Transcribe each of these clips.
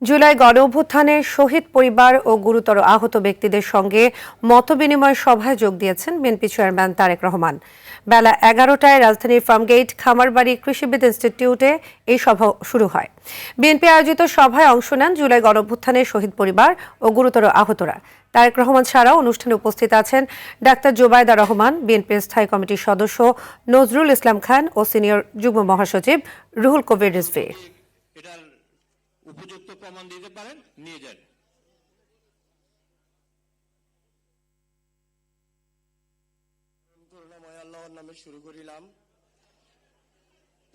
জুলাই গণঅভ্যুত্থানে শহীদ পরিবার ও গুরুতর আহত ব্যক্তিদের সঙ্গে মতবিনিময় সভায় যোগ দিয়েছেন বিএনপি চেয়ারম্যান তারেক রহমান। বেলা 11টায় রাজধানীর ফার্মগেট খামারবাড়ি কৃষিবিদ ইনস্টিটিউটে এই সভা শুরু হয়। বিএনপি আয়োজিত সভায় অংশ নেন জুলাই গণঅভ্যুত্থানে শহীদ পরিবার ও গুরুতর আহতরা। তারেক রহমান ছাড়াও অনুষ্ঠানে উপস্থিত আছেন ডাক্তার জোবায়দা রহমান, বিএনপির স্থায়ী কমিটির সদস্য নজরুল ইসলাম খান ও সিনিয়র যুগ্ম মহাসচিব রুহুল কবির রিজভী। উপযুক্ত প্রমাণ দিতে পারেন, নিয়ে যান। করুণাময় আল্লাহর নামে শুরু করিলাম।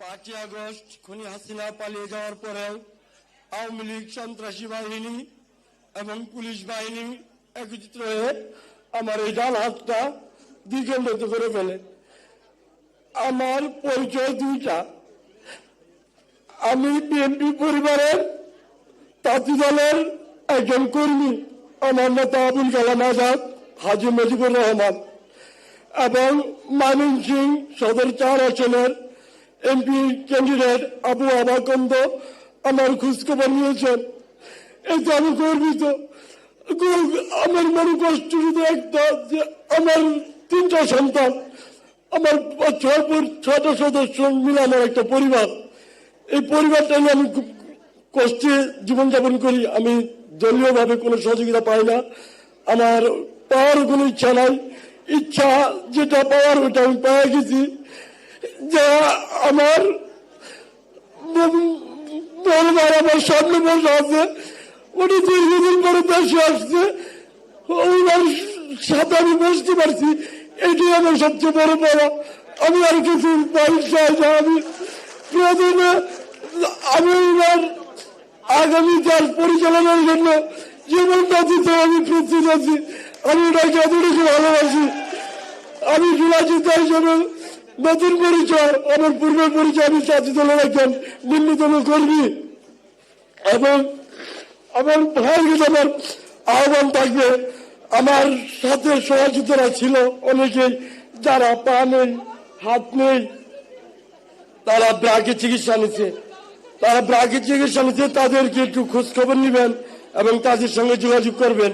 5ই আগস্ট খুনি হাসিনা পালিয়ে যাওয়ার পরেও আওয়ামী লীগ সন্ত্রাসী বাহিনী এবং পুলিশ বাহিনী একত্রিত হয়ে আমার এই ডান হাতটা দ্বিখণ্ডিত করে ফেলে। আমার পরিচয় দুইটা, আমি বিএনপি পরিবারের তাঁতি দলের একজন কর্মী, আমার নেতা আবুল কালাম আজাদ, হাজী মুজিবুর রহমান, এবং ময়মনসিং সদর 4 আসনের এমপি ক্যান্ডিডেট আবু আবাকন্দ আমার খোঁজখবর নিয়েছেন। এতে আমি গর্বিত। আমার মনে কষ্ট শুধু একটা, যে আমার 3টা সন্তান, আমার 6টা সদস্য মিলে আমার একটা পরিবার। এই পরিবারটা নিয়ে আমি কষ্টে জীবনযাপন করি। আমি দলীয়ভাবে কোনো সহযোগিতা পাই না, আমার পাওয়ার কোনো ইচ্ছা নাই। ইচ্ছা যেটা পাওয়ার ওটা আমি পেয়ে গেছি। যা আমার আমার সামনে বসে আছে, উনি দীর্ঘদিন পরে দেশে আসছে, ওনার সাথে আমি বসতে পারছি, এটাই আমার সবচেয়ে বড় পাওয়া। আমি আর কিছু চাই না। আমি প্রথমে আমি ওনার আগামী কাজ পরিচালনার জন্য জীবনটা দিতে আমি প্রস্তুত আছি। আমি ওটাকে এতটুকু ভালোবাসি। আমি জুলাচিতা হিসেবে নতুন পরিচয়, আমার পূর্বের পরিচয়, আমি জাতীয় দলের একজন ন্যূনতম কর্মী, এবং আমার ভাইয়ের কাছে আমার আহ্বান থাকবে, আমার সাথে সহযোগিতারা ছিল অনেকেই, যারা পা নেই, হাত নেই, তারা ব্রাকে চিকিৎসা নিচ্ছে, তাদেরকে একটু খোঁজ খবর নিবেন এবং তাদের সঙ্গে যোগাযোগ করবেন।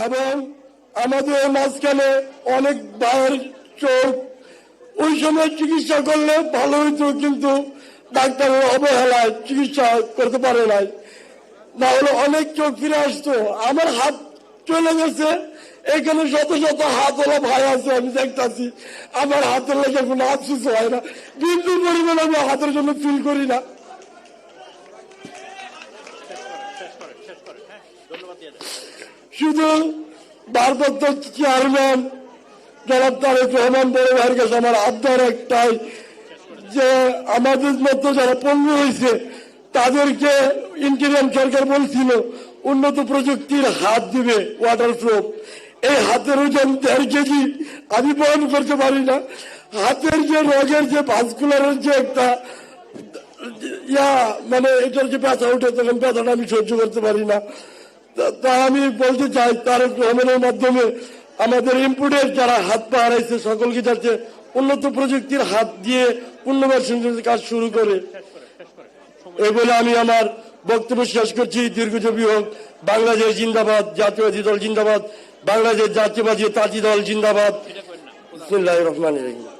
এবং আমাদের মাঝখানে অনেক ভাইয়ের চোখ, ওই সময় চিকিৎসা করলে ভালো হইতো, কিন্তু ডাক্তারের অবহেলায় চিকিৎসা করতে পারে নাই, না হলে অনেক চোখ ফিরে আসতো। আমার হাত চলে গেছে, এখানে শত শত হাতওয়ালা ভাই আছে, আমি দেখতেছি আমার হাতের লেগে কোনো আফসোস হয় না, বিন্দু পরিমাণ আমি হাতের জন্য ফিল করি না। শুধু ভারপ্রাপ্ত চেয়ারম্যান জনাব তারেক রহমান বড় ভাইয়ের কাছে আমার আবদার একটাই, যে আমাদের মতো যারা পঙ্গু হয়েছে তাদেরকে ইন্টারিয়াম সরকার বলছিল উন্নত প্রযুক্তির হাত দিবে, ওয়াটারপ্রুফ। এই হাতের ওজন 1.5 কেজি, আমি বহন করতে পারি না। হাতের যে রোগের যে ভাস্কুলারের যে একটা মানে এটার যে ব্যথা উঠে, তখন ব্যথাটা আমি সহ্য করতে পারি না। তা আমি বলতে চাই, তারেক রহমানের মাধ্যমে আমাদের ইম্পোর্টের যারা হাত পা হারাইছে সকলকে যাচ্ছে উন্নত প্রযুক্তির হাত দিয়ে পুনর্বাসন কাজ শুরু করে। এই বলে আমি আমার বক্তব্য শেষ করছি। দীর্ঘজীবী হোক বাংলাদেশ জিন্দাবাদ, জাতীয়বাদী দল জিন্দাবাদ, বাংলাদেশ জাতীয়বাদী তাঁতি দল জিন্দাবাদ। বিসমিল্লাহির রহমানির রহিম।